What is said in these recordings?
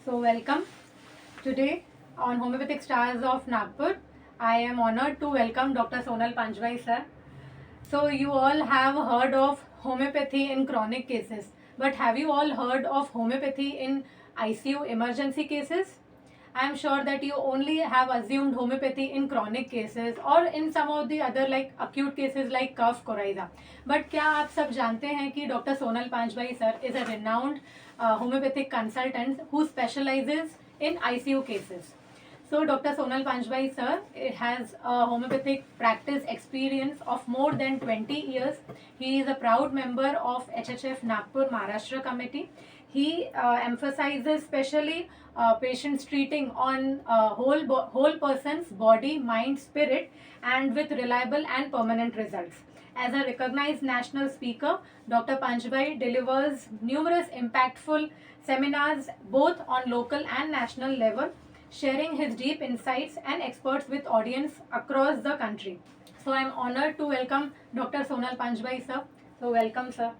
So, welcome. Today on Homeopathic Stars of Nagpur, I am honored to welcome Dr. Sonal Panchwai sir. So, you all have heard of homeopathy in chronic cases, but have you all heard of homeopathy in ICU emergency cases? I am sure that you only have assumed homeopathy in chronic cases or in some of the other like acute cases like cough, coryza. But क्या आप सब जानते हैं कि doctor Sonal Panchbhai sir is a renowned homeopathic consultant who specializes in ICU cases. So Dr. Sonal Panchbhai sir has a homeopathic practice experience of more than 20 years. He is a proud member of HHF Nagpur Maharashtra Committee. He emphasizes specially patients treating on whole person's body, mind, spirit, and with reliable and permanent results. As a recognized national speaker, Dr. Panchbhai delivers numerous impactful seminars both on local and national level, sharing his deep insights and experts with audience across the country. So I am honored to welcome Dr. Sonal Panchbhai sir. So welcome sir.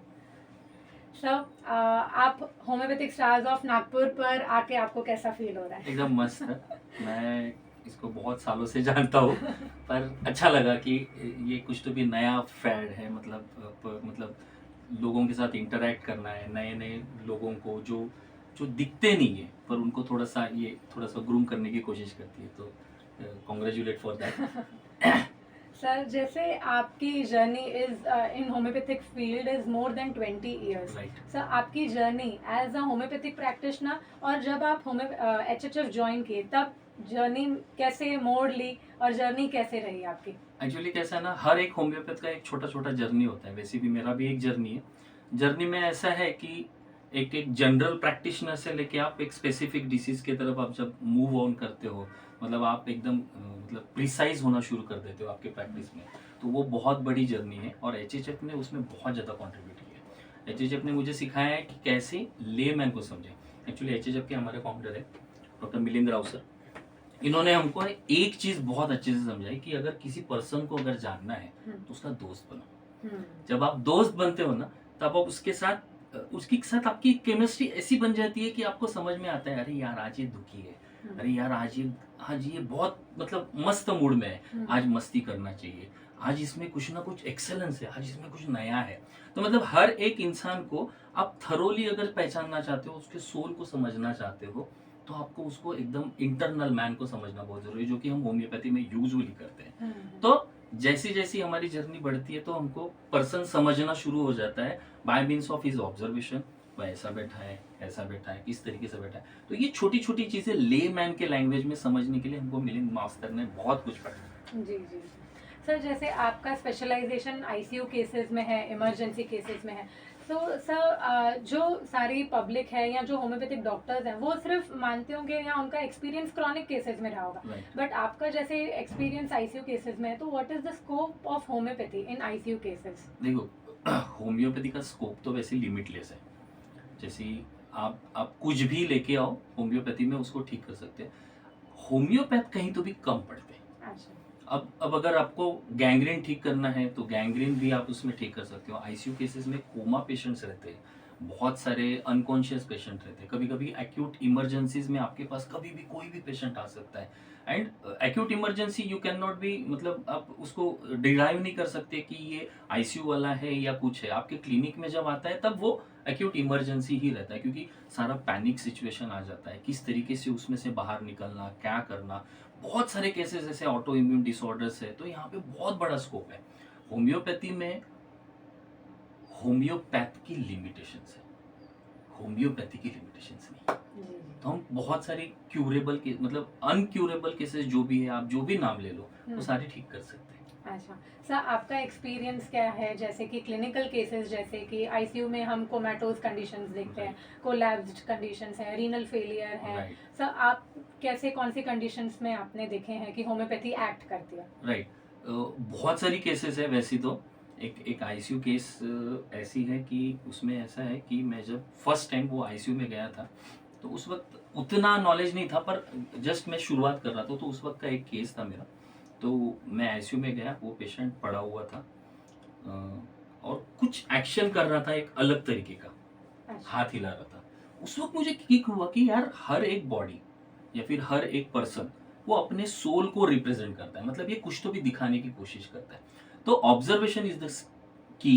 Sir आप homeopathic stars of Nagpur पर आके आपको कैसा feel हो रहा है? एकदम मस्त है। मैं इसको बहुत सालों से जानता हूँ पर अच्छा लगा कि ये कुछ तो भी नया फैड है। मतलब लोगों के साथ इंटरेक्ट करना है, नए नए लोगों को जो जो दिखते नहीं है पर उनको थोड़ा सा ग्रूम करने की कोशिश करती है, तो कॉन्ग्रेचुलेट फॉर दैट। सर जैसे आपकी journey is in homeopathic field is more than 20 years. Sir आपकी journey as a homeopathic practitioner और जब आप HHF ज्वाइन किए तब जर्नी कैसे मोड़ ली और जर्नी कैसे रही आपकी? एक्चुअली कैसा है ना, हर एक होम्योपैथ का एक छोटा छोटा जर्नी होता है। वैसे भी मेरा भी एक जर्नी है। जर्नी में ऐसा है कि एक जनरल प्रैक्टिशनर से लेके आप एक स्पेसिफिक डिसीज की तरफ आप जब मूव ऑन करते हो, मतलब आप एकदम प्रिसाइज होना शुरू कर देते हो आपके प्रैक्टिस में, तो वो बहुत बड़ी जर्नी है और HHF ने उसमें बहुत ज़्यादा कॉन्ट्रीब्यूट किया है। HHF ने मुझे सिखाया है कि कैसे लेमैन को समझें। एक्चुअली HHF के हमारे फाउंडर है डॉक्टर मिलिंद राव सर। इन्होंने हमको एक चीज़ बहुत अच्छे से समझाई कि अगर किसी पर्सन को अगर जानना है तो उसका दोस्त बनो। जब आप दोस्त बनते हो ना, तब आप उसके साथ आपकी केमिस्ट्री ऐसी बन जाती है कि आपको समझ में आता है, अरे यार आज ये दुखी है, अरे यार आज ये बहुत मतलब मस्त मूड में है, आज मस्ती करना चाहिए, आज इसमें कुछ ना कुछ एक्सेलेंस है, आज इसमें कुछ नया है। तो मतलब हर एक इंसान को आप थरोली अगर पहचानना चाहते हो, उसके सोल को समझना चाहते हो, तो आपको उसको एकदम इंटरनल मैन को समझना बहुत जरूरी है, जो कि हम होम्योपैथी में यूजुअली करते हैं। तो जैसी जैसी हमारी जर्नी बढ़ती है तो हमको पर्सन समझना शुरू हो जाता है bye means of his observation. वह ऐसा बैठा है, ऐसा बैठा है, किस तरीके से बैठा है। तो ये छोटी छोटी चीजें ले मैन के लैंग्वेज में समझने के लिए हमको मिलिंद मास्टर ने बहुत कुछ पढ़ा। जी जी सर, जैसे आपका स्पेशलाइजेशन ICU केसेस में है, इमरजेंसी केसेस में है, तो सर जो सारी पब्लिक है या जो होम्योपैथिक डॉक्टर्स हैं वो सिर्फ मानते होंगे या उनका एक्सपीरियंस क्रॉनिक केसेस में रहा होगा, बट आपका जैसे एक्सपीरियंस ICU केसेस में है, तो what is the scope of homeopathy in ICU cases? देखो, होम्योपैथी का स्कोप तो वैसे लिमिटलेस है। जैसे आप कुछ भी लेके आओ होम्योपैथी में उसको ठीक कर सकते हैं। होम्योपैथ कहीं तो भी कम पड़ते हैं। अच्छा। अब अगर आपको गैंग्रीन ठीक करना है तो गैंग्रीन भी आप उसमें ठीक कर सकते हो। ICU केसेस में कोमा पेशेंट्स रहते हैं, बहुत सारे अनकॉन्शियस पेशेंट रहते हैं, कभी कभी एक्यूट इमरजेंसीज में आपके पास कभी भी कोई भी पेशेंट आ सकता है। And acute emergency you can not be, मतलब आप उसको डिराइव नहीं कर सकते कि ये ICU वाला है या कुछ है। आपके क्लिनिक में जब आता है तब वो एक्यूट इमरजेंसी ही रहता है, क्योंकि सारा पैनिक सिचुएशन आ जाता है, किस तरीके से उसमें से बाहर निकलना, क्या करना। बहुत सारे केसेस जैसे ऑटो इम्यून डिसऑर्डर्स है, तो यहाँ पे बहुत बड़ा स्कोप है। होम्योपैथी में होम्योपैथ की लिमिटेशंस है, होम्योपैथी की लिमिटेशंस नहीं। तो हम बहुत सारे क्यूरेबल के मतलब अनक्यूरेबल केसेस जो भी है, आप जो भी नाम ले लो, वो सारे ठीक कर सकते हैं। अच्छा सर, आपका एक्सपीरियंस क्या है जैसे कि क्लिनिकल केसेस, जैसे कि ICU में हम कोमेटोज कंडीशंस देखते हैं, कोलैप्स्ड कंडीशंस है, रीनल फेलियर है, सर आप कैसे कौन सी कंडीशंस में आपने देखे हैं कि होम्योपैथी एक्ट करती है? राइट, बहुत सारी केसेस है वैसे तो। एक ICU केस ऐसी है कि उसमें ऐसा है कि मैं जब फर्स्ट टाइम वो ICU में गया था तो उस वक्त उतना नॉलेज नहीं था, पर जस्ट मैं शुरुआत कर रहा था, तो उस वक्त का एक केस था मेरा। तो मैं ICU में गया, वो पेशेंट पड़ा हुआ था और कुछ एक्शन कर रहा था एक अलग तरीके का, हाथ हिला रहा था। उस वक्त मुझे क्लिक हुआ कि यार हर एक बॉडी या फिर हर एक पर्सन वो अपने सोल को रिप्रेजेंट करता है, मतलब ये कुछ तो भी दिखाने की कोशिश करता है। तो observation is the key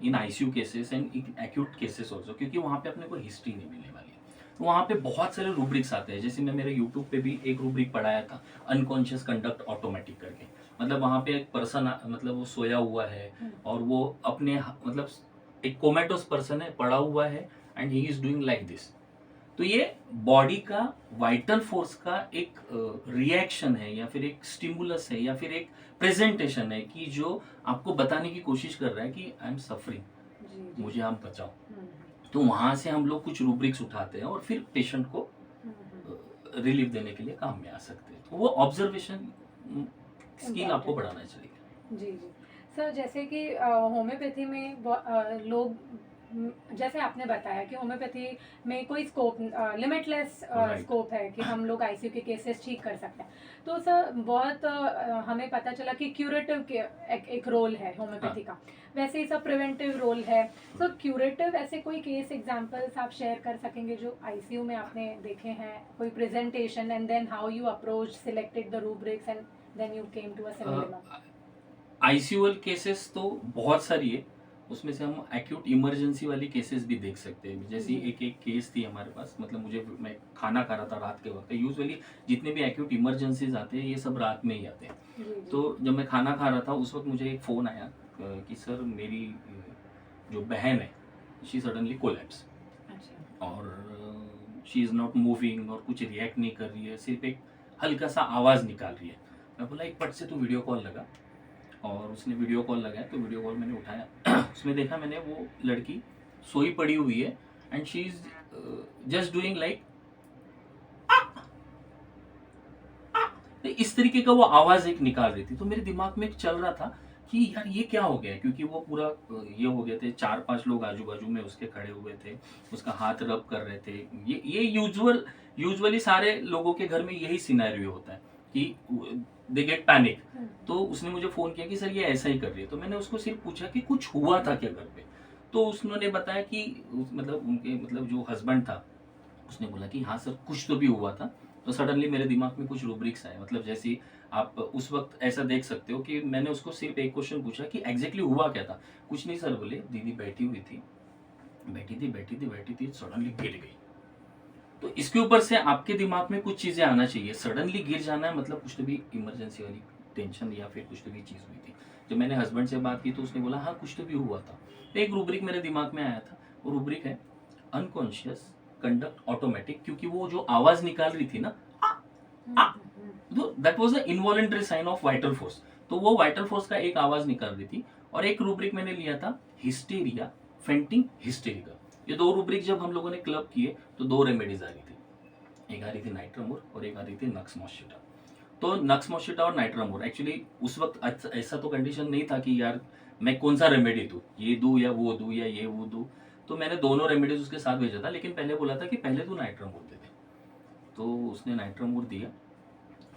in ICU cases and in acute cases also, क्योंकि वहाँ पे अपने को हिस्ट्री नहीं मिलने वाली है। तो वहाँ पे बहुत सारे रूब्रिक्स आते हैं, जैसे मैं मेरे यूट्यूब पे भी एक रूब्रिक पढ़ाया था, अनकॉन्शियस कंडक्ट ऑटोमेटिक करके। मतलब वहाँ पे एक पर्सन मतलब वो सोया हुआ है और वो अपने मतलब एक कोमेटोस पर्सन है, पड़ा हुआ है and he is doing like this. तो ये बॉडी का वाइटल फोर्स का एक रिएक्शन है या फिर एक स्टिमुलस है या फिर एक प्रेजेंटेशन है कि जो आपको बताने की कोशिश कर रहा है कि आई एम सफरिंग, मुझे आप बचाओ। तो वहां से हम लोग कुछ रूब्रिक्स उठाते हैं और फिर पेशेंट को रिलीफ देने के लिए काम में आ सकते हैं। तो वो ऑब्जर्वेशन स्किल आपको बढ़ाना चाहिए। जी जी सर, जैसे कि होम्योपैथी में लोग जैसे आपने बताया कि होम्योपैथी में कोई स्कोप लिमिटलेस Right. स्कोप है कि हम लोग आईसीयू के केसेस ठीक कर सकते हैं। तो सर बहुत हमें पता चला कि क्यूरेटिव के एक रोल है होम्योपैथी का, वैसे ही सब प्रिवेंटिव रोल है। सो क्यूरेटिव ऐसे कोई केस एग्जांपल्स आप शेयर कर सकेंगे जो आईसीयू में आपने देखे हैं, कोई presentation and then how you approach selected the rubrics and then you came to a similar. ICUL cases तो बहुत सारी है, उसमें से हम एक्यूट इमरजेंसी वाली केसेस भी देख सकते हैं। जैसी एक केस थी हमारे पास, मतलब मैं खाना खा रहा था रात के वक्त। यूजुअली जितने भी एक्यूट इमरजेंसीज आते हैं ये सब रात में ही आते हैं। तो जब मैं खाना खा रहा था उस वक्त मुझे एक फ़ोन आया कि सर मेरी जो बहन है शी सडनली कोलैप्स और शी इज़ नॉट मूविंग और कुछ रिएक्ट नहीं कर रही है, सिर्फ एक हल्का सा आवाज़ निकाल रही है। मैं बोला एक पट से तो वीडियो कॉल लगा, और उसने वीडियो कॉल लगाया तो वीडियो कॉल मैंने उठाया। उसमें देखा मैंने वो लड़की सोई पड़ी हुई है and she is just doing like इस तरीके का वो आवाज एक निकाल रही थी। तो मेरे दिमाग में एक चल रहा था कि यार ये क्या हो गया, क्योंकि वो पूरा ये हो गए थे, 4-5 लोग आजू बाजू में उसके खड़े हुए थे, उसका हाथ रब कर रहे थे। ये यूजुअली सारे लोगों के घर में यही सिनेरियो होता है कि दे गेट पैनिक। तो उसने मुझे फ़ोन किया कि सर ये ऐसा ही कर रही है। तो मैंने उसको सिर्फ पूछा कि कुछ हुआ था क्या घर पे। तो उसने बताया कि मतलब उनके मतलब जो हस्बैंड था उसने बोला कि हाँ सर कुछ तो भी हुआ था। तो सडनली मेरे दिमाग में कुछ रूब्रिक्स आए, मतलब जैसे आप उस वक्त ऐसा देख सकते हो कि मैंने उसको सिर्फ एक क्वेश्चन पूछा कि एग्जैक्टली हुआ क्या था। कुछ नहीं सर बोले, दीदी बैठी हुई थी, बैठी थी सडनली गिर गई। तो इसके ऊपर से आपके दिमाग में कुछ चीजें आना चाहिए। सडनली गिर जाना है मतलब कुछ तो भी इमरजेंसी वाली टेंशन या फिर कुछ तो भी चीज हुई थी। जब मैंने हस्बैंड से बात की तो उसने बोला हाँ कुछ तो भी हुआ था। तो एक रूब्रिक मेरे दिमाग में आया था, वो रूब्रिक है अनकॉन्शियस कंडक्ट ऑटोमेटिक, क्योंकि वो जो आवाज निकाल रही थी ना तो that was the involuntary sign of vital force. तो वो वाइटल फोर्स का एक आवाज निकाल रही थी। और एक रूब्रिक मैंने लिया था हिस्टेरिया, फेंटिंग, हिस्टेरिका। ये दो रूब्रिक जब हम लोगों ने क्लब किए तो 2 रेमेडीज आ रही थी, एक आ रही थी नाइट्रामोर और एक आ रही थी नक्स मॉस्किटा। तो नक्स मॉस्किटा और नाइट्रामोर एक्चुअली उस वक्त ऐसा तो कंडीशन नहीं था कि यार मैं कौन सा रेमेडी दूँ, ये दूँ या वो दूँ या ये वो दूँ। तो मैंने दोनों रेमेडीज उसके साथ भेजा था, लेकिन पहले बोला था कि पहले तू नाइट्रामोर दे दे। तो उसने नाइट्रामोर दिया,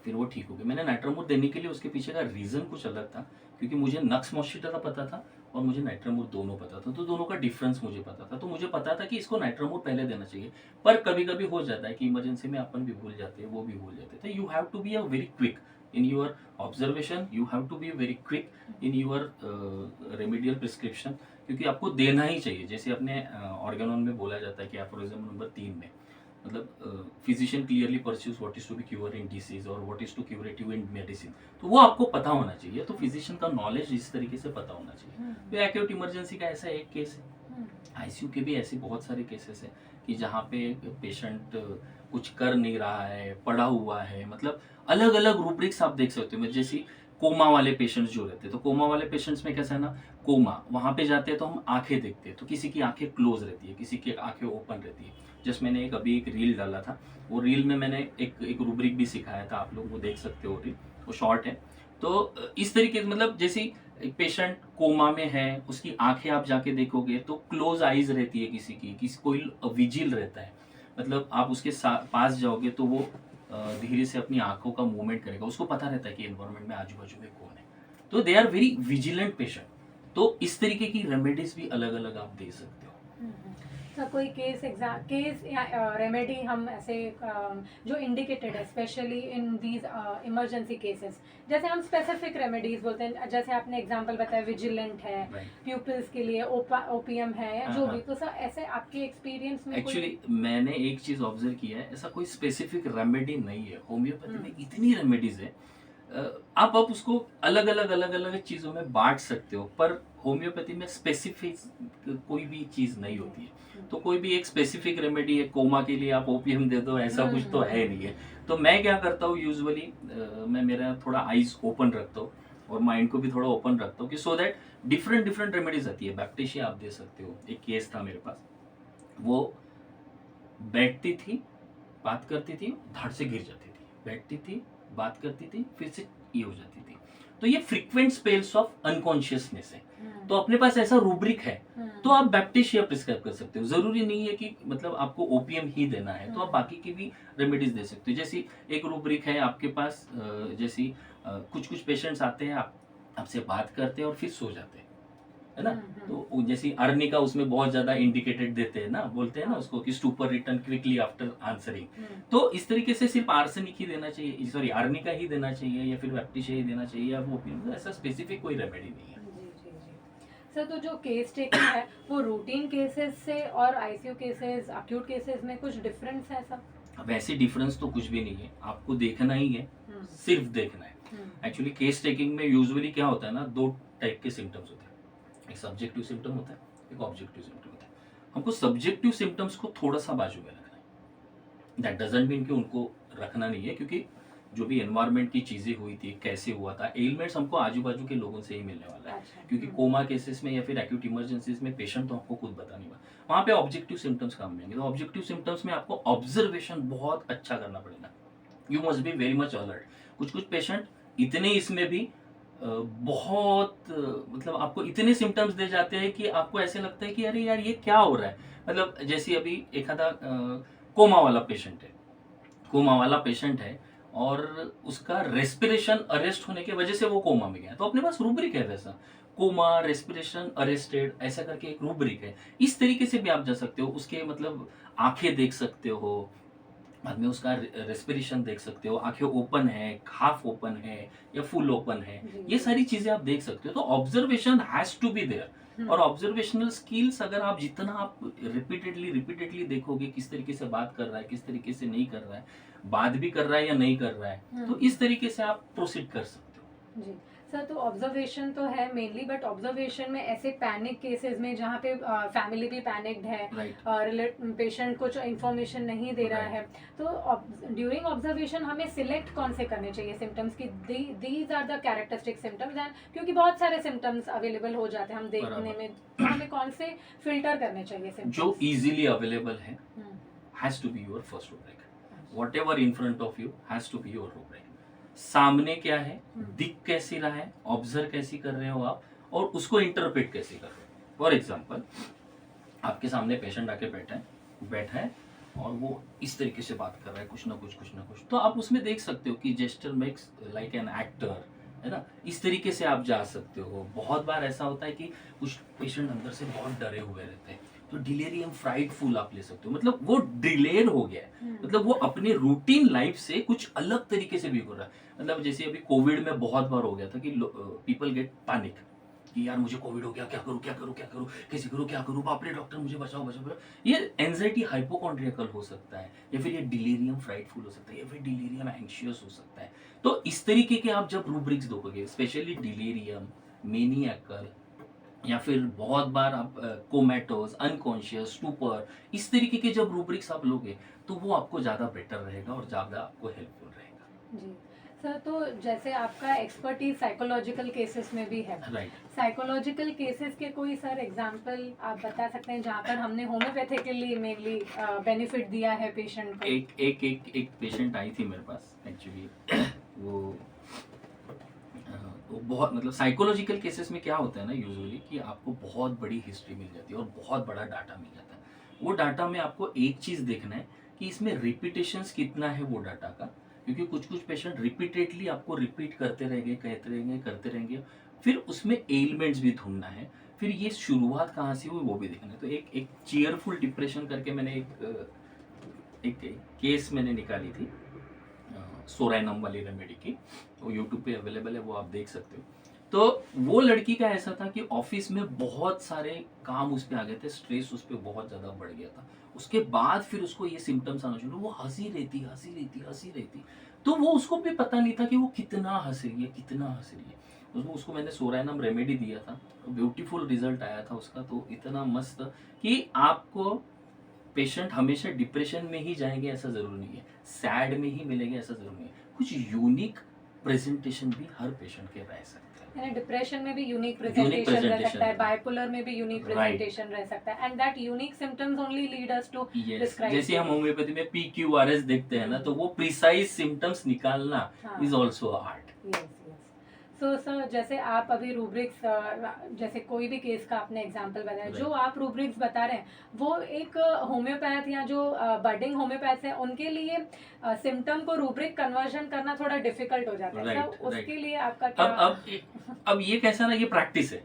फिर वो ठीक हो गया। मैंने नाइट्रामोर देने के लिए उसके पीछे का रीज़न कुछ अलग था, क्योंकि मुझे नक्स मॉस्किटा का पता था और मुझे नाइट्रामोर दोनों पता था। तो दोनों का डिफरेंस मुझे पता था। तो मुझे पता था कि इसको नाइट्रामोर पहले देना चाहिए। पर कभी कभी हो जाता है कि इमरजेंसी में अपन भी भूल जाते हैं, वो भी भूल जाते थे। You have to be a very quick in your observation, you have to be very quick in your remedial prescription, क्योंकि आपको देना ही चाहिए। जैसे अपने ऑर्गेनॉन में बोला जाता है कि एफोरिज्म नंबर 3 में, मतलब physician clearly pursues what is to be cure in disease और what is to curative in medicine. तो वो आपको पता होना चाहिए। तो फिजिशियन का नॉलेज इस तरीके से पता होना चाहिए। तो एक्यूट इमरजेंसी का ऐसा एक केस है। आईसीयू के भी ऐसे बहुत सारे केसेस हैं कि जहाँ पे पेशेंट कुछ कर नहीं रहा है, पड़ा हुआ है, मतलब अलग अलग रूब्रिक्स आप देख सकते हो। जैसे कोमा वाले पेशेंट्स जो रहते हैं, तो कोमा वाले पेशेंट्स में कैसा है ना, कोमा वहाँ पे जाते हैं तो हम आंखें देखते हैं, तो किसी की आंखें क्लोज रहती है, किसी की आंखें ओपन रहती है। जस्ट मैंने अभी एक रील डाला था, वो रील में मैंने एक रूब्रिक भी सिखाया था, आप लोग वो देख सकते हो रील, वो शॉर्ट है। तो इस तरीके से मतलब जैसे एक पेशेंट कोमा में है, उसकी आंखें आप जाके देखोगे तो क्लोज आईज रहती है, किसी कोई विजिल रहता है, मतलब आप उसके पास जाओगे तो वो धीरे से अपनी आंखों का मूवमेंट करेगा, उसको पता रहता है कि एनवायरमेंट में आजू बाजू में कौन है। तो they are very vigilant patient. तो इस तरीके की रेमेडीज भी अलग अलग आप दे सकते हो। सर कोई केस या रेमेडी हम ऐसे जो इंडिकेटेड है specially in these emergency cases, जैसे हम स्पेसिफिक रेमेडीज बोलते हैं, जैसे आपने एग्जांपल बताया विजिलेंट है, राइट। प्यूपिल्स के लिए ओपीएम है या जो हाँ, भी, तो सर ऐसे आपके एक्सपीरियंस में कोई एक्चुअली मैंने एक चीज ऑब्जर्व किया है, ऐसा कोई स्पेसिफिक रेमेडी नहीं है। होम्योपैथी में हम्म, इतनी रेमेडीज है, आप उसको अलग अलग चीजों में बांट सकते हो, पर होम्योपैथी में स्पेसिफिक कोई भी चीज नहीं होती है। तो कोई भी एक स्पेसिफिक रेमेडी है, कोमा के लिए आप ओपीएम दे दो, ऐसा कुछ तो है नहीं है। तो मैं क्या करता हूँ यूजुअली, मैं मेरा थोड़ा आईज ओपन रखता हूँ और माइंड को भी थोड़ा ओपन रखता हूँ कि so that different different remedies आती है। बैक्टीशिया आप दे सकते हो। एक केस था मेरे पास, वो बैठती थी, बात करती थी, धड़ से गिर जाती थी, बैठती थी, बात करती थी, फिर से ये हो जाती थी। तो ये फ्रीक्वेंट स्पेल्स ऑफ अनकॉन्शियसनेस है। तो अपने पास ऐसा रूब्रिक है, तो आप बैप्टिशिया प्रिस्क्राइब कर सकते हो। जरूरी नहीं है कि मतलब आपको ओपीएम ही देना है, तो आप बाकी की भी रेमेडीज दे सकते हो। जैसे एक रूब्रिक है आपके पास, जैसे कुछ कुछ पेशेंट्स आते हैं, आपसे बात करते हैं और फिर सो जाते हैं, है ना। तो जैसे अर्निका उसमें बहुत ज्यादा इंडिकेटेड देते हैं ना, बोलते हैं ना उसको कि stupor return quickly after answering. तो इस तरीके से सिर्फ आर्सेनिक ही देना चाहिए, सॉरी अर्निका ही देना चाहिए, या फिर बैप्टिशिया ही देना चाहिए, या वो ऐसा स्पेसिफिक कोई रेमेडी नहीं है। जी जी जी। सर तो जो केस टेकिंग है वो रूटीन केसेस से और आईसीयू केसेस, अक्यूट केसेस में कुछ डिफरेंस है सर? वैसे डिफरेंस तो कुछ भी नहीं है, आपको देखना ही है, सिर्फ देखना है। एक्चुअली केस टेकिंग में यूजुअली क्या होता है ना, दो टाइप के सिम्टम्स होते हैं। एक सब्जेक्टिव सिम्टम होता है, एक ऑब्जेक्टिव सिम्टम होता है। हमको सब्जेक्टिव सिम्टम्स को थोड़ा सा बाजू में रखना है। दैट डजंट मीन कि उनको रखना नहीं है, क्योंकि जो भी एनवायरमेंट की चीजें हुई थी, कैसे हुआ था, एलिमेंट्स हमको आजू बाजू के लोगों से ही मिलने वाला है। अच्छा। क्योंकि कोमा केसेस में या फिर एक्यूट इमरजेंसीज में पेशेंट तो आपको खुद बता नहीं पाता, वहां पे ऑब्जेक्टिव सिम्टम्स काम आएंगे। तो ऑब्जेक्टिव सिम्टम्स में आपको ऑब्जर्वेशन बहुत अच्छा करना पड़ेगा। You must be very much alert. कुछ कुछ पेशेंट इतने इसमें भी बहुत मतलब आपको इतने सिम्टम्स दे जाते हैं कि आपको ऐसे लगता है कि अरे यार ये क्या हो रहा है। मतलब जैसे अभी एक आधा कोमा वाला पेशेंट है, कोमा वाला पेशेंट है और उसका रेस्पिरेशन अरेस्ट होने की वजह से वो कोमा में गया, तो अपने पास रूब्रिक है वैसा, कोमा, रेस्पिरेशन अरेस्टेड, ऐसा करके एक रूब्रिक है। इस तरीके से भी आप जा सकते हो। उसके मतलब आंखें देख सकते हो, बाद में उसका रेस्पिरेशन देख सकते हो, आंखें ओपन है, हाफ ओपन है या फुल ओपन है, ये सारी चीजें आप देख सकते हो। तो observation has to be there. और ऑब्जर्वेशनल स्किल्स अगर आप जितना आप रिपीटेडली रिपीटेडली देखोगे, किस तरीके से बात कर रहा है, किस तरीके से नहीं कर रहा है, बात भी कर रहा है या नहीं कर रहा है, तो इस तरीके से आप प्रोसीड कर सकते हो। जी सर, तो ऑब्जर्वेशन तो है मेनली, बट ऑब्जर्वेशन में ऐसे पैनिक केसेस में जहाँ पे फैमिली भी पैनिक्ड है राइट। और पेशेंट कुछ इंफॉर्मेशन नहीं दे रहा है, तो ड्यूरिंग ऑब्जर्वेशन हमें सिलेक्ट कौन से करने चाहिए सिम्टम्स की these are the characteristic symptoms, and क्योंकि बहुत सारे सिम्टम्स अवेलेबल हो जाते हैं हम देखने में, तो हमें कौन से फिल्टर करने चाहिए सिम्टम्स? जो इजीली अवेलेबल है has to be your first rubric. Whatever in front of you has to be your rubric. सामने क्या है, दिख कैसी रहा है, ऑब्जर्व कैसी कर रहे हो आप, और उसको इंटरप्रेट कैसे कर रहे हो। फॉर एग्जाम्पल, आपके सामने पेशेंट आके बैठा है और वो इस तरीके से बात कर रहा है, कुछ ना कुछ, तो आप उसमें देख सकते हो कि gesture makes like an actor, है ना। इस तरीके से आप जा सकते हो। बहुत बार ऐसा होता है कि कुछ पेशेंट अंदर से बहुत डरे हुए रहते हैं, तो डिलेरियम फ्राइटफुल आप ले सकते हो। मतलब वो डिलेर हो गया है, मतलब वो अपने रूटीन लाइफ से कुछ अलग तरीके से भी हो रहा है। मतलब जैसे अभी कोविड में बहुत बार हो गया था कि पीपल गेट पैनिक कि यार मुझे कोविड हो गया, क्या करूं, कैसे करूं, क्या करूं, बाप रे डॉक्टर मुझे बचाओ। ये एंजाइटी हाइपोकॉन्ड्रियकल हो सकता है, या फिर ये डिलीरियम फ्राइटफुल हो सकता है, या फिर डिलीरियम एंशियस हो सकता है। तो इस तरीके के आप जब रूब्रिक्स दोगे, स्पेशली डिलीरियम, मेनियकल, या फिर बहुत बार आप कोमेटोस, अनकॉन्शियस, स्टूपर, इस तरीके के जब रूब्रिक्स आप लोगे, तो वो आपको ज़्यादा बेटर रहेगा और ज़्यादा आपको हेल्पफुल रहेगा। जी सर, तो जैसे आपका एक्सपर्टीज साइकोलॉजिकल केसेस में भी है, राइट। साइकोलॉजिकल केसेस के कोई सर एग्जांपल आप बता सकते हैं जहाँ पर हमने होम्योपैथिकली मेनली बेनिफिट दिया है पेशेंट को? एक पेशेंट आई थी मेरे पास एक्चुअली। वो वो बहुत मतलब साइकोलॉजिकल केसेस में क्या होता है ना यूजुअली कि आपको बहुत बड़ी हिस्ट्री मिल जाती है और बहुत बड़ा डाटा मिल जाता है। वो डाटा में आपको एक चीज़ देखना है कि इसमें रिपीटेशंस कितना है वो डाटा का, क्योंकि कुछ कुछ पेशेंट रिपीटेडली आपको रिपीट करते रहेंगे, कहते रहेंगे, करते रहेंगे। फिर उसमें एलिमेंट्स भी ढूंढना है। फिर ये शुरुआत कहाँ से हुई वो भी देखना है। तो एक चीयरफुल डिप्रेशन करके मैंने एक केस मैंने निकाली थी सोराइनम वाली रेमेडी की, वो यूट्यूब पे अवेलेबल है, वो आप देख सकते हो। तो वो लड़की का ऐसा था कि ऑफिस में बहुत सारे काम उस पे आ गए थे, स्ट्रेस उस पे बहुत ज़्यादा बढ़ गया था। उसके बाद फिर उसको ये सिम्टम्स आना शुरू, वो हंसी रहती। तो वो उसको भी पता नहीं था कि वो कितना हंस रही है, कितना हंस रही है। उसको मैंने सोराइनम रेमेडी दिया था, ब्यूटीफुल रिजल्ट आया था उसका, तो इतना मस्त कि आपको पेशेंट हमेशा डिप्रेशन में ही जाएंगे ऐसा जरूरी नहीं है, सैड में ही मिलेंगे ऐसा जरूरी नहीं है। कुछ यूनिक प्रेजेंटेशन भी हर पेशेंट के रह सकता है। यानी डिप्रेशन में भी यूनिक प्रेजेंटेशन रह presentation सकता है, है। बाइपोलर में भी यूनिक Right. प्रेजेंटेशन रह सकता है, and that unique symptoms only lead us to Yes. Describe. जैसे हम होम्योपैथी में PQRS देखते हैं ना, तो वो प्रिसाइज सिम्टम्स निकालना is also art. Yes. So sir, जैसे आप अभी रूब्रिक्स, जैसे कोई भी केस का आपने एग्जांपल बताया, जो आप रूब्रिक्स बता रहे हैं वो एक होम्योपैथ या जो बडिंग होम्योपैथ है उनके लिए सिम्टम को रूब्रिक कन्वर्जन करना थोड़ा डिफिकल्ट हो जाता है। Right, सर, उसके right. लिए आपका क्या? अब ये कैसा ना, ये प्रैक्टिस है।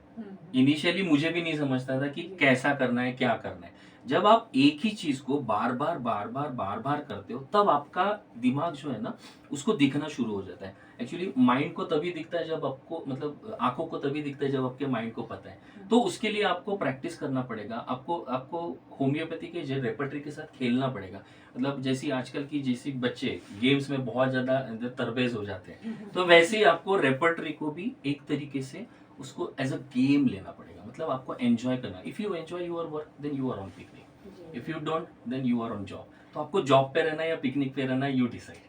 इनिशियली मुझे भी नहीं समझता था कि कैसा करना है, क्या करना है। जब आप एक ही चीज को बार बार करते हो, तब आपका दिमाग जो है ना उसको दिखना शुरू हो जाता है। एक्चुअली माइंड को तभी दिखता है जब आपको, मतलब आंखों को तभी दिखता है जब आपके माइंड को पता है। तो उसके लिए आपको प्रैक्टिस करना पड़ेगा, आपको होम्योपैथी के रेपर्टरी के साथ खेलना पड़ेगा। मतलब जैसी आजकल की जैसी बच्चे गेम्स में बहुत ज्यादा तरबेज हो जाते हैं, तो वैसे ही आपको रेपर्टरी को भी एक तरीके से उसको एज अ गेम लेना पड़ेगा। मतलब आपको एंजॉय करना। If you enjoy your work then you are on picnic, if you don't then you are on job. तो आपको जॉब पे रहना है या पिकनिक पे रहना है, यू डिसाइड।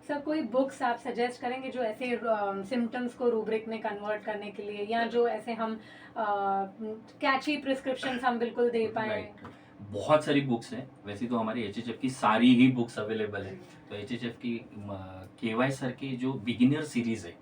सर, कोई बुक्स आप सजेस्ट करेंगे जो ऐसे सिम्टम्स को रूब्रिक में कन्वर्ट करने के लिए, या जो ऐसे हम कैची प्रिस्क्रिप्शंस हम बिल्कुल दे पाए? राइट, बहुत सारी बुक्स हैं। वैसे तो हमारी एचएचएफ की सारी ही बुक्स अवेलेबल है। तो एचएचएफ की केवाई सर की जो बिगिनर सीरीज है,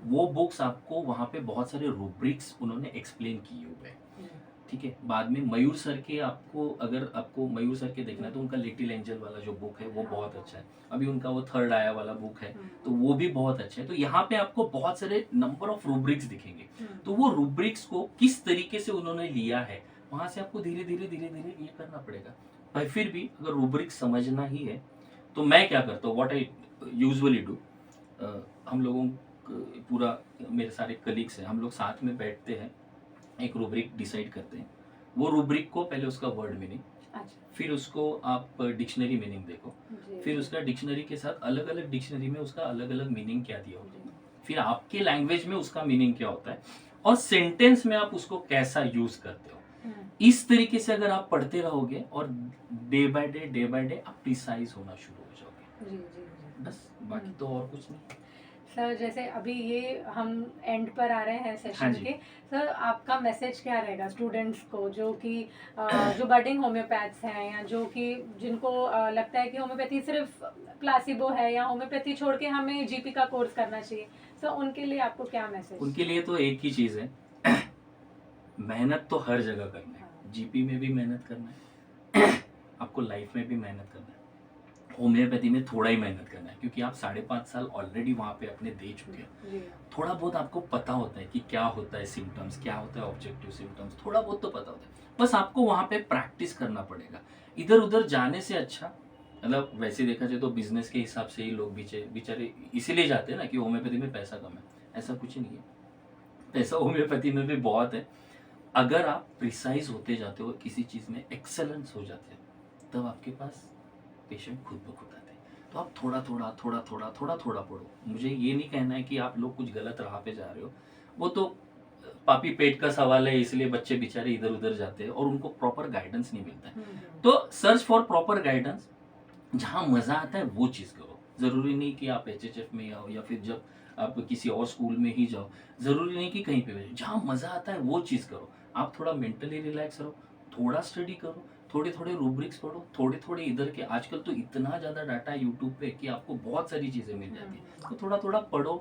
वो बुक्स आपको वहाँ पे बहुत सारे रूब्रिक्स उन्होंने एक्सप्लेन किए हुए हैं। ठीक है। बाद में मयूर सर के, अगर आपको मयूर सर के देखना है तो उनका लिटिल एंजल वाला जो बुक है वो बहुत अच्छा है। अभी उनका वो थर्ड आया वाला बुक है, तो वो भी बहुत अच्छा है। तो यहाँ पे आपको बहुत सारे नंबर ऑफ रूब्रिक्स दिखेंगे। तो वो रूब्रिक्स को किस तरीके से उन्होंने लिया है, वहां से आपको धीरे धीरे ये करना पड़ेगा। भाई फिर भी अगर रूब्रिक्स समझना ही है तो मैं क्या करता हूँ, व्हाट आई यूजुअली डू, हम लोगों पूरा, मेरे सारे कलीग्स हैं, हम लोग साथ में बैठते हैं, एक रूब्रिक डिसाइड करते हैं। वो रूब्रिक को पहले उसका वर्ड मीनिंग, फिर उसको आप डिक्शनरी मीनिंग देखो, फिर उसका डिक्शनरी के साथ अलग अलग डिक्शनरी में उसका अलग अलग मीनिंग क्या दिया होता है, फिर आपके लैंग्वेज में उसका मीनिंग क्या होता है, और सेंटेंस में आप उसको कैसा यूज करते हो। इस तरीके से अगर आप पढ़ते रहोगे और डे बाय डे आप प्रिसाइज होना शुरू हो जाओगे। बस, बाकी तो और कुछ नहीं। सर, जैसे अभी ये हम एंड पर आ रहे हैं सेशन हाँ जी। के, सर आपका मैसेज क्या रहेगा स्टूडेंट्स को, जो कि जो बडिंग होम्योपैथ्स हैं, या जो कि जिनको लगता है कि होम्योपैथी सिर्फ प्लासिबो है, या होम्योपैथी छोड़ के हमें जीपी का कोर्स करना चाहिए, सर उनके लिए आपको क्या मैसेज? उनके लिए तो एक ही चीज है, मेहनत तो हर जगह करना है। जीपी में भी मेहनत करना है, आपको लाइफ में भी मेहनत करना है, होम्योपैथी में थोड़ा ही मेहनत करना है, क्योंकि आप 5.5 साल ऑलरेडी वहाँ पे अपने दे चुके हैं। थोड़ा बहुत आपको पता होता है कि क्या होता है सिम्टम्स, क्या होता है ऑब्जेक्टिव सिम्टम्स, थोड़ा बहुत तो पता होता है। बस आपको वहाँ पे प्रैक्टिस करना पड़ेगा। इधर उधर जाने से अच्छा, मतलब वैसे देखा जाए तो बिजनेस के हिसाब से ही लोग बेचारे इसीलिए जाते हैं ना कि होम्योपैथी में पैसा कम है। ऐसा कुछ नहीं है, पैसा होम्योपैथी में भी बहुत है। अगर आप प्रिसाइज होते जाते हो किसी चीज़ में, एक्सेलेंस हो जाते हो, तब आपके पास पेशेंट खुद ब खुद आते हैं। तो आप थोड़ा पढ़ो। मुझे ये नहीं कहना है कि आप लोग कुछ गलत राह पे जा रहे हो, वो तो पापी पेट का सवाल है, इसलिए बच्चे बेचारे इधर उधर जाते हैं और उनको प्रॉपर गाइडेंस नहीं मिलता है। तो सर्च फॉर प्रॉपर गाइडेंस, जहाँ मजा आता है वो चीज़ करो। ज़रूरी नहीं कि आप एचएचएफ में आओ या फिर जब आप किसी और स्कूल में ही जाओ, ज़रूरी नहीं कि कहीं पे भी, जहाँ मज़ा आता है वो चीज़ करो। आप थोड़ा मेंटली रिलैक्स रहो, थोड़ा स्टडी करो, थोड़े रूब्रिक्स पढ़ो, थोड़े इधर के। आजकल तो इतना ज़्यादा डाटा है यूट्यूब पे कि आपको बहुत सारी चीज़ें मिल जाती है। तो थोड़ा पढ़ो,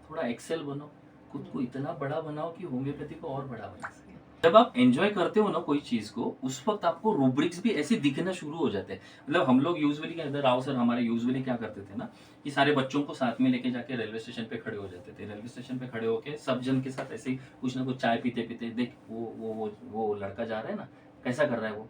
थोड़ा एक्सेल बनो, खुद को इतना बड़ा बनाओ कि होम्योपैथी को और बड़ा बना सके। जब आप एंजॉय करते हो ना कोई चीज को, उस वक्त आपको रूब्रिक्स भी ऐसे दिखना शुरू हो जाते हैं। मतलब हम लोग यूजुअली क्या, इधर राव सर हमारे यूजुअली क्या करते थे ना, कि सारे बच्चों को साथ में लेके जाके रेलवे स्टेशन पे खड़े हो जाते थे। रेलवे स्टेशन पे खड़े होके सब जन के साथ ऐसे ही कुछ ना कुछ चाय पीते पीते, देख वो लड़का जा रहा है ना, कैसा कर रहा है वो,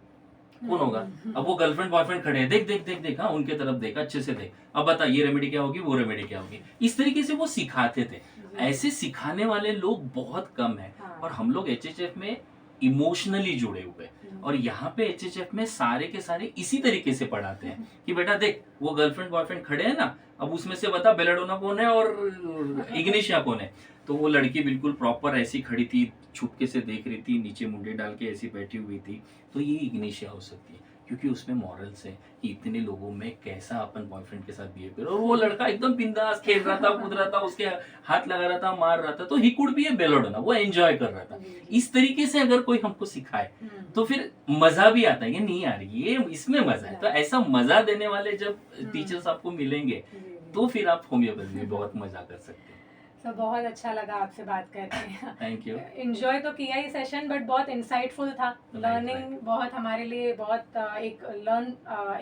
कौन होगा। अब वो गर्लफ्रेंड बॉयफ्रेंड खड़े हैं, देख देख देख देख, हाँ उनके तरफ देख, अच्छे से देख, अब बता ये रेमेडी क्या होगी, वो रेमेडी क्या होगी। इस तरीके से वो सिखाते थे। ऐसे सिखाने वाले लोग बहुत कम है। हाँ। और हम लोग एचएचएफ में इमोशनली जुड़े हुए हैं। और यहाँ पे एचएचएफ में सारे के सारे इसी तरीके से पढ़ाते हैं कि बेटा देख वो गर्लफ्रेंड बॉयफ्रेंड खड़े हैं ना, अब उसमें से बता बेलाडोना कौन है और इग्निशिया कौन है। तो वो लड़की बिल्कुल प्रॉपर ऐसी खड़ी थी, छुपके से देख रही थी, नीचे मुंडे डाल के ऐसी बैठी हुई थी। तो ये इग्निशिया हो सकती है, क्योंकि उसमें मॉरल्स है कि इतने लोगों में कैसा अपन बॉयफ्रेंड के साथ बिहेव करो। और वो लड़का एकदम बिंदास खेल रहा था, कूद रहा था, उसके हाथ लगा रहा था, मार रहा था, तो he could be A belladonna, वो एंजॉय कर रहा था। इस तरीके से अगर कोई हमको सिखाए तो फिर मजा भी आता है। ये नहीं यार, ये इसमें मजा है। तो ऐसा मजा देने वाले जब टीचर्स आपको मिलेंगे तो फिर आप होम्योपैथी में बहुत मजा कर सकते हैं। तो बहुत अच्छा लगा आपसे बात करके। Thank you. इंजॉय तो किया ही सेशन, बट बहुत इंसाइटफुल था। लर्निंग बहुत हमारे लिए बहुत एक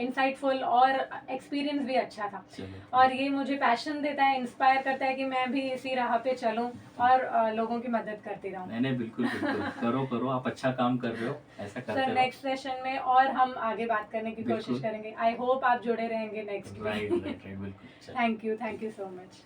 इंसाइटफुल और एक्सपीरियंस भी अच्छा था। और ये मुझे पैशन देता है, इंस्पायर करता है कि मैं भी इसी राह पे चलूं और लोगों की मदद करती रहूं। नहीं बिल्कुल बिल्कुल, करो करो, आप अच्छा काम कर रहे हो, ऐसा करते रहो। सर नेक्स्ट सेशन में और हम आगे बात करने की कोशिश करेंगे। आई होप आप जुड़े रहेंगे नेक्स्ट। राइट बिल्कुल। Thank you so much.